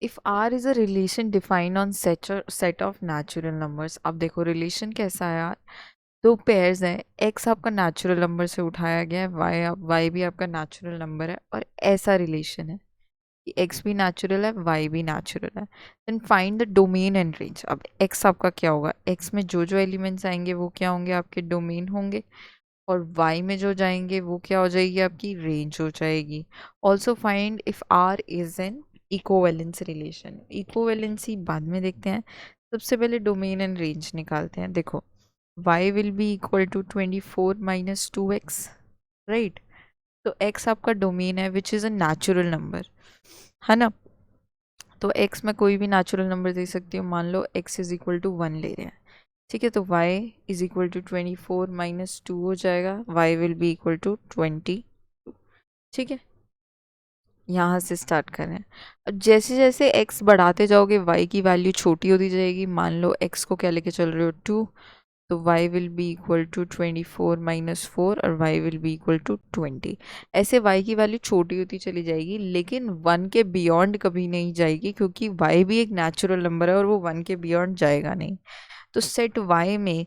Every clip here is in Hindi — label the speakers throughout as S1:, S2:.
S1: If R is a relation defined on set of natural numbers. अब देखो रिलेशन कैसा है यार, दो पेयर्स हैं, एक्स आपका नेचुरल नंबर से उठाया गया है, वाई भी आपका नेचुरल नंबर है, और ऐसा रिलेशन है कि एक्स भी नेचुरल है वाई भी नेचुरल है। Then find the domain and range. अब एक्स आपका क्या होगा, एक्स में जो जो एलिमेंट्स आएंगे वो क्या होंगे, आपके डोमेन होंगे, और वाई में जो जाएंगे वो क्या हो जाएगी, आपकी रेंज हो जाएगी। Also find if R is an equivalence relation. Equivalency बाद में देखते हैं, सबसे पहले डोमेन एंड रेंज निकालते हैं। देखो y will be equal to 24 minus 2x, right. तो x आपका डोमेन है which is a natural number, है ना। तो x में कोई भी नेचुरल नंबर दे सकती हूँ, मान लो x इज इक्वल टू 1 ले रहे हैं, ठीक है। तो y is equal to 24 minus 2 हो जाएगा, y will be equal to 20, ठीक है। यहाँ से स्टार्ट करें। अब जैसे जैसे x बढ़ाते जाओगे y की वैल्यू छोटी होती जाएगी। मान लो x को क्या लेके चल रहे हो, 2, तो y will be equal to 24 minus 4 और y will be equal to 20। ऐसे y की वैल्यू छोटी होती चली जाएगी, लेकिन 1 के बियॉन्ड कभी नहीं जाएगी, क्योंकि y भी एक नेचुरल नंबर है और वो 1 के बियॉन्ड जाएगा नहीं। तो सेट y में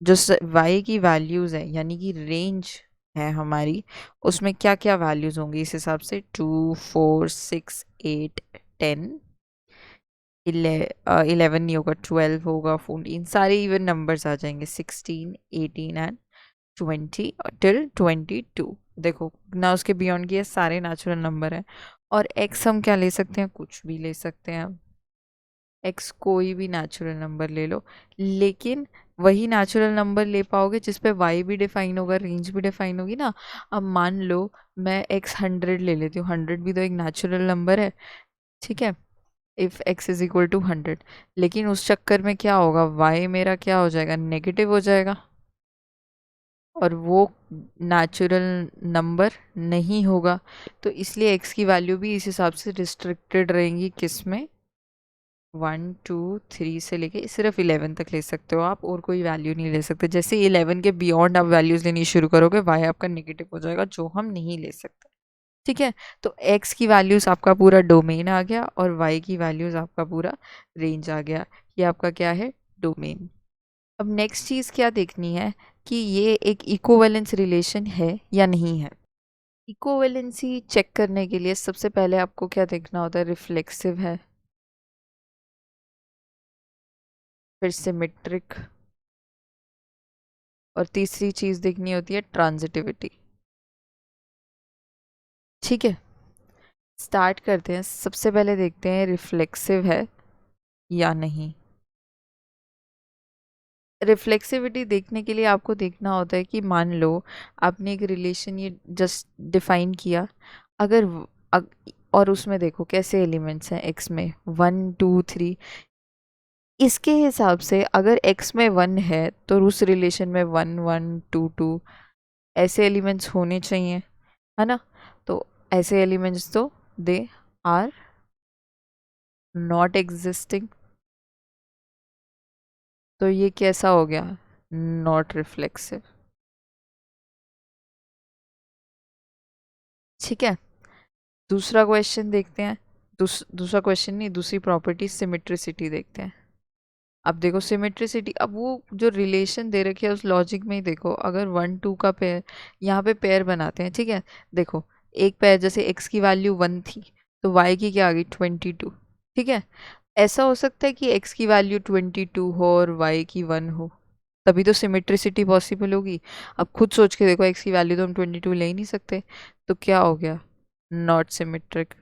S1: जो y की वैल्यूज़ है, यानी कि रेंज है हमारी, उसमें क्या क्या वैल्यूज़ होंगी इस हिसाब से, 2, 4, 6, 8, 10, 11 नहीं होगा, 12 होगा, 14, सारे इवन नंबर्स आ जाएंगे, 16, 18 एंड 20 टिल 22। देखो ना उसके बियॉन्ड की है, सारे नेचुरल नंबर हैं। और x हम क्या ले सकते हैं, कुछ भी ले सकते हैं। x कोई भी नेचुरल नंबर ले लो, लेकिन वही नेचुरल नंबर ले पाओगे जिस पे y भी डिफाइन होगा, रेंज भी डिफाइन होगी ना। अब मान लो मैं x 100 ले लेती हूँ, 100 भी तो एक नेचुरल नंबर है, ठीक है। If x is equal to 100, लेकिन उस चक्कर में क्या होगा, y मेरा क्या हो जाएगा, नेगेटिव हो जाएगा, और वो नेचुरल नंबर नहीं होगा। तो इसलिए x की वैल्यू भी इस हिसाब से रिस्ट्रिक्टेड रहेंगी, किस में, 1, 2, 3 से लेके सिर्फ 11 तक ले सकते हो आप, और कोई वैल्यू नहीं ले सकते। जैसे 11 के बियॉन्ड आप वैल्यूज लेनी शुरू करोगे, y आपका नेगेटिव हो जाएगा, जो हम नहीं ले सकते, ठीक है। तो x की वैल्यूज आपका पूरा डोमेन आ गया, और y की वैल्यूज आपका पूरा रेंज आ गया। ये आपका क्या है, डोमेन। अब नेक्स्ट चीज़ क्या देखनी है कि ये एक इक्विवेलेंस रिलेशन है या नहीं है। इक्विवेलेंसी चेक करने के लिए सबसे पहले आपको क्या देखना होता है, रिफ्लेक्सिव है, फिर सिमेट्रिक, और तीसरी चीज़ देखनी होती है ट्रांजिटिविटी, ठीक है। स्टार्ट करते हैं, सबसे पहले देखते हैं रिफ्लेक्सिव है या नहीं। रिफ्लेक्सिविटी देखने के लिए आपको देखना होता है कि मान लो आपने एक रिलेशन ये जस्ट डिफाइन किया, अगर और उसमें देखो कैसे एलिमेंट्स हैं एक्स में, 1, 2, 3। इसके हिसाब से अगर एक्स में 1 है तो उस रिलेशन में 1, 1, 2, 2 ऐसे एलिमेंट्स होने चाहिए, है ना। तो ऐसे एलिमेंट्स तो दे आर नॉट एग्जिस्टिंग, तो ये कैसा हो गया, नॉट रिफ्लेक्सिव, ठीक है। दूसरा क्वेश्चन देखते हैं, दूसरा क्वेश्चन नहीं, दूसरी प्रॉपर्टी सिमेट्रिसिटी देखते हैं। अब देखो सिमेट्रिसिटी, अब वो जो रिलेशन दे रखी है उस लॉजिक में ही देखो, अगर 1, 2 का पेयर, यहाँ पे पेयर बनाते हैं, ठीक है। देखो एक पेयर, जैसे x की वैल्यू 1 थी, तो y की क्या आ गई, 22, ठीक है। ऐसा हो सकता है कि x की वैल्यू 22 हो और y की 1 हो, तभी तो सिमेट्रिसिटी पॉसिबल होगी। अब खुद सोच के देखो, x की वैल्यू तो हम 22 ले ही नहीं सकते, तो क्या हो गया, नॉट सिमेट्रिक।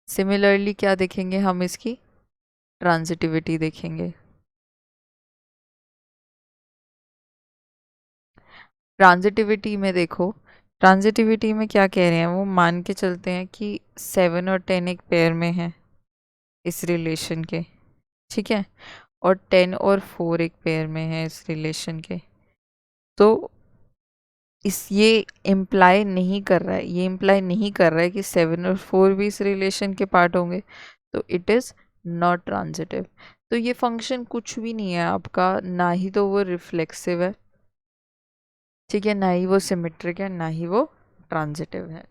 S1: सिमिलरली क्या देखेंगे हम, इसकी ट्रांजिटिविटी देखेंगे। ट्रांजिटिविटी में देखो, ट्रांजिटिविटी में क्या कह रहे हैं, वो मान के चलते हैं कि 7 और 10 एक पेयर में है इस रिलेशन के, ठीक है, और 10 और 4 एक पेयर में है इस रिलेशन के। तो ये इम्प्लाई नहीं कर रहा है, ये इम्प्लाई नहीं कर रहा है कि 7 और 4 भी इस रिलेशन के पार्ट होंगे, तो इट इज़ नॉट ट्रांजिटिव। तो ये फंक्शन कुछ भी नहीं है आपका, ना ही तो वो रिफ्लेक्सिव है, ठीक है, ना ही वो सिमेट्रिक है, ना ही वो ट्रांजिटिव है।